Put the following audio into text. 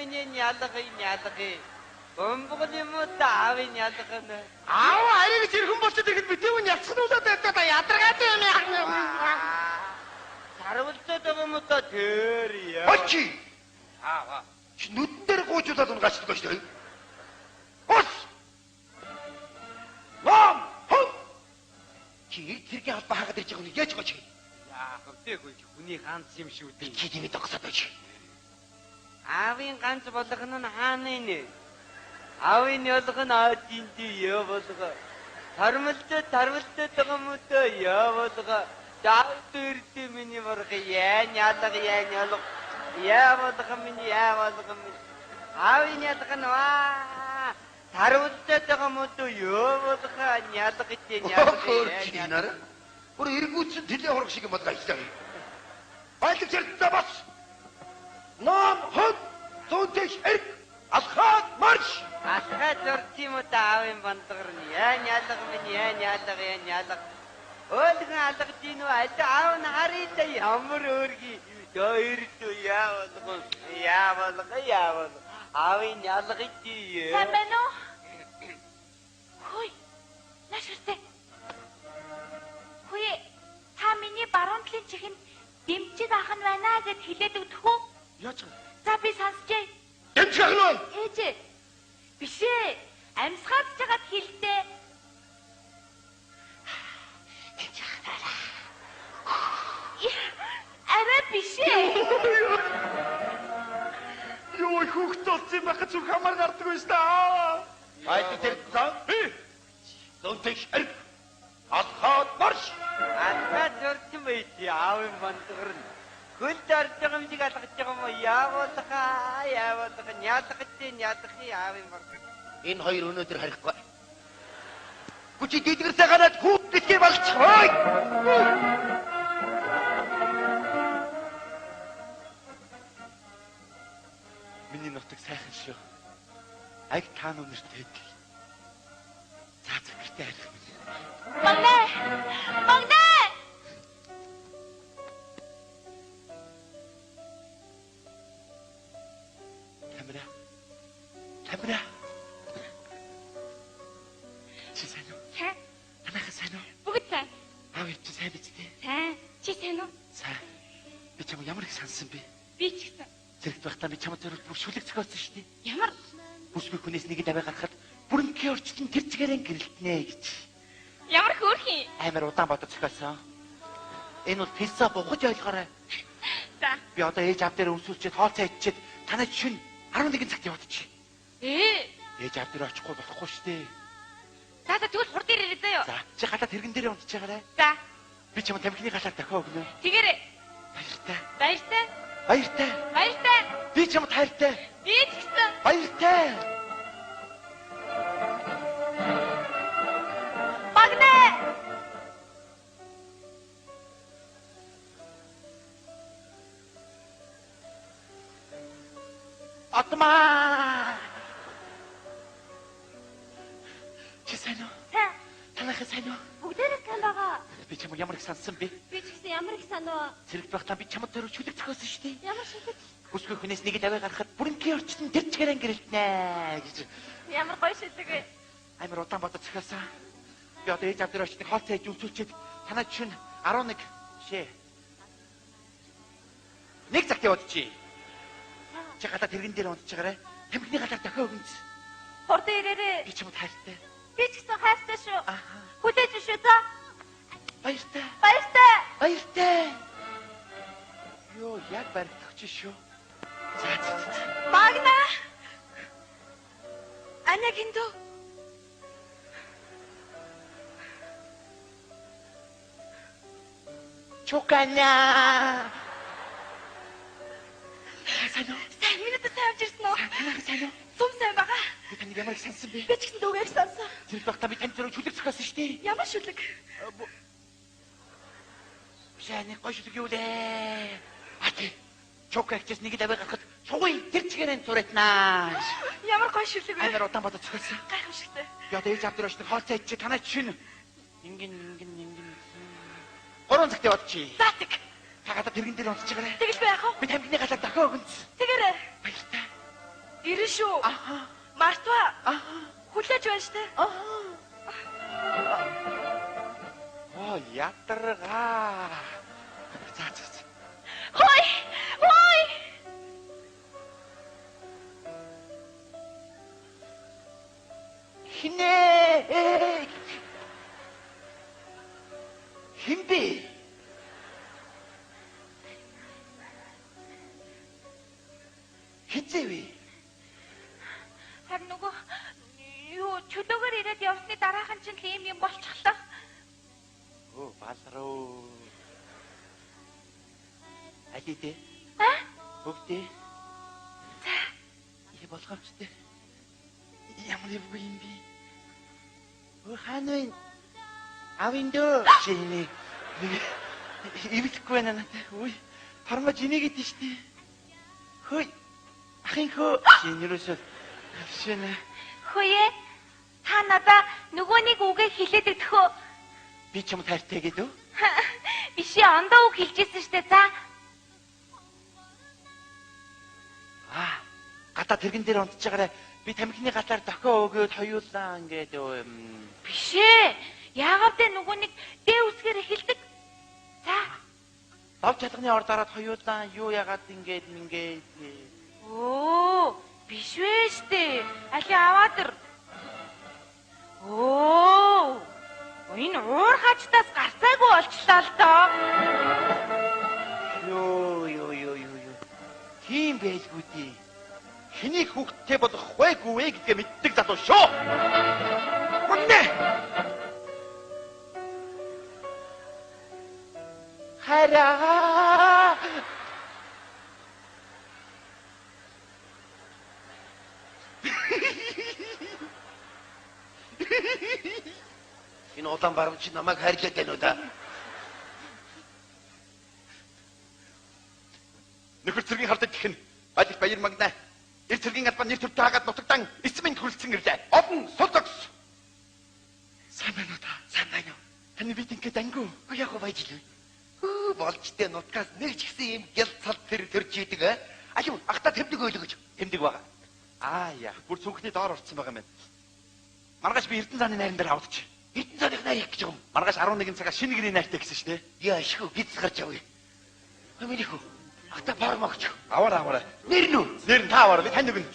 миний ялгыг. Бомбог юм уу таавын ялгах нь. Аав ариг зэрхэн болчиход ирэхэд битүүн ялцхнуулаад байдаг да ядаргаад юм яа. Сарвалцаад байгаа юм уу та тэр яа. Очи. Аа. Чи нүдэн дээр гуйжуулаад унгачдаг ба шүү дээ. Ус. Ном. Хөө. Чи тэргийн албаа хаагаад ирж байгаа нь яаж гооч. Яах вэ хүний ганц юм шүү дээ. Чи тийм дагсаад байж. Аавын ганц болгох нь хааны нэ. Аавын ялгах нь аадинди яа болго. Тармалтай байгаа юм уу та яа болго. Даатэрти миний морх яа ялга. Яа болго миний яа болго. Аавын ялгах нь ваа. Тармалтай байгаа юм уу та яа болго. Ялга гэдэг яа. Бүр эргүүцэн тэлээ хорог шиг юм бол ажиллаа. Айлч ярьдаа бас. Ном хот зүүнтэйш эрг алхаад марш. Алхаад зурчих юм уу та аавын бандгар нь. Яа ялга. Өлгөн алга дийнү аав нь харъя ямар өөргий. Дөрөв яа болго. Аавын ялгыг дий. Сайн байна уу? Хөөе. Наширтай. Хөөе. Та миний баруун талын чихэнд дэмчид ах нь байна гэд хэлээд өгдөх үү? Яаж вэ? За би сонсчээ. Дэмчид ах нь байна? Ээжээ. Бишээ. Амьсгаад жагаад хэлдэ. Дэмчид ах байна. Арай бишээ. Юу хүүхд толцсон байх зүг хамаар гардаг байж та. Айлч тэр зан. Зөнтэйш эрг алхаад марш. Алхаад зурчих байт аавын бандгар нь. Хөл дорж байгаа юм шиг алгаж байгаа юм уу? Яа болго. Ялгах аавын бандгар. Энэ хоёр өнөөдөр харихгүй. Гүчи дидгэрсээ гараад хүүхд гэлгээ болчихвой. Миний нутаг сайхан шүү. Аг таан өнөртэй. За зөвхөртэй арих. Магнаа! Тамира. Чи сайн уу? Сайн. Танайхан сайн уу? Бүгд сайн. Аав чи сайн биз дээ? Сайн. Чи сайн уу? Сайн. Би чам ямар их сансан бэ? Би ч гэсэн. Зэрэгт байхдаа би чамд зөвхөн бүр шүлэг зохиосон шүү дээ. Ямар? Бүсгүй хүнээс нэг даваа гаргахад бүрэнхий орчлон тэр чигээрэн гэрэлтнэ гэж. Ямар хөөрхий. Амар удаан бодож зохиосон. Энэ бол пицца бухаж ойлгоорой. За. Би одоо ээж аав дээр өмсүүлчихэд хоолцоо идчихэд танай шин 11 цагт явуулчих. Ээж аав дээр очихгүй болохгүй шүү дээ. За тэгвэл хур дээр ирээ заяа. За чи гадаа тэрэгэн дээр унтж байгаарай. За. Би чамд тамхины галаар дахиад өгнө. Тэгээрэй. Баяртай. Би чамд хайртай. Би ч гэсэн. Баяртай. Магнаа. Атма. Чи сайн уу? Сайн. Танайхан сайн уу? Бүгдээрээ сайн байгаа. Би чамд ямар их сансан бэ? Би ч гэсэн ямар их санаа. Зэрэгт байхдаа би чамд төрөв шүлэг зохиосон шүү дээ. Ямар шүлэг? Бүсгүй хүнээс нэг даваа гаргахад бүрэнхий орчлон тэр чигээрэн гэрэлтнэ гэж. Ямар гоё шүлэг вэ? Амар удаан бодож зохиосон. Би одоо ээж аав дээр очиж хоолцоо хийж өмсүүлчихэд танай чинь 11 шээ. Нэг цагт явуулчих. Чи гадаа тэрэгэн дээр унтж байгаарай. Тамхины галаар дахиад өгнө. Хур дээр ирээрэй. Би чамд хайртай. Би ч гэсэн хайртай шүү. Аха. Хүлээж шүү за. Баяртай. Йоо, яг баригдах чи шүү. За. Магнаа. Анагиндо. Чукана. Сайн минут тавьж ирсэн үү? сайн уу? Сум сайн байгаа. Би таныг ямар их сансан бэ? Би ч гэсэн дүүгээр сансан. Тэр багтаа би тань зэрэг шүлэг зохиосон шүү дээ. Ямар шүлэг? Шааны гоё шүлэг юу лээ? Ати. Чокрэгчс нэг даваа гарахад шугуй тэр чигээрэн зуратнаа. Ямар гоё шүлэг вэ? Амар удаан бодож зохиосон. Гайхамшигтай. Би одоо ээж авдраач нэг хоолцоо идчих танай чинь. Ингэн. 3 цагт явуулчих. За тэг. Та гадаа тэрэгэн дээр унтж байгаарай. Тэгэл би яах вэ? Би тамхины галаар дахиад өгнө. Тэгэрэй. Баяртай. Ирэн шүү. Мартва. Хүлээж байна штэ. Ядаргаа. За. Хой! Хой! Хинэ. Хинбэ. Хизээвэ. Харин нөгөө юу чөлөөгөр ирээд явсны дараахан чинь л юм болчихлоо. Балруу. Алидэ. Бүгдээ. За. Болгоомжтой. Ямар юм бэ? Хааны авиндөө шинэ. Ивэхгүй байна надад. Үй, парма жинэгэд штий. Хөөе. Ахын хөө шинэрөөсөө шинэ. Хөөе. Та надаа нөгөөнийг үгээ хэлээд өгөхөө. Би ч юм таартай гэдэг үү? Бишээ ондоо үг хэлжсэн штэ. За. Гадаа тэрэгэн дээр унтж байгаарай. Би тамхины галаар дохио өгөөд хоёулаа ингээд Бишээ. Яагаад тэ нөгөөнийг дээ үсгээр эхэлдэг? За. Лав чалганы ордороод хоёулаа юу яагаад ингээд Оо, биш вэ штэ. Али аваад ир. Оо. Энэ уур хажтаас гарцаагүй болчлаа л доо. Ёо. Тийм байлгүй дээ. Хэний хүүхдтэй болох байгүй вэ гэдгээ мэддэг залуу шүү. Үнэ. Хараа. Энэ улаан баруун чи намайг хайрлаад байна уу да? Нөхөр цэргийн хардад гэх нь Балик баяр магнаа. Эр цэргийн албан нэр төртөө хагаад нутагдан эцмэнд хүлцэн ирлээ. Одон сулдагс. Сайн байна уу та? Сайн байна уу? Таны бид ингээд ангуу. Яг байж л. Болчтой нутгаас нэг ч гэсэн юм гял цал төрж идэг аа. Аюу ахта тэмдэг өөлгөж. Тэмдэг байгаа. Яа, бүр цүнхний доор орцсон байгаа юм байна. Маргааш би Эрдэнэ зааны найран дээр авдчих. Эрдэнэ зааны найр их гэж юм. Маргааш 11 цагаас шинэ гэрийн найртай гэсэн шүү дээ. Яа, шихүү гиз гарч авъя. Хэмээх үү? Ахта пармагч. Аваараа. Нэр нь үү? Нэр нь та аваараа. Би танд өгнө.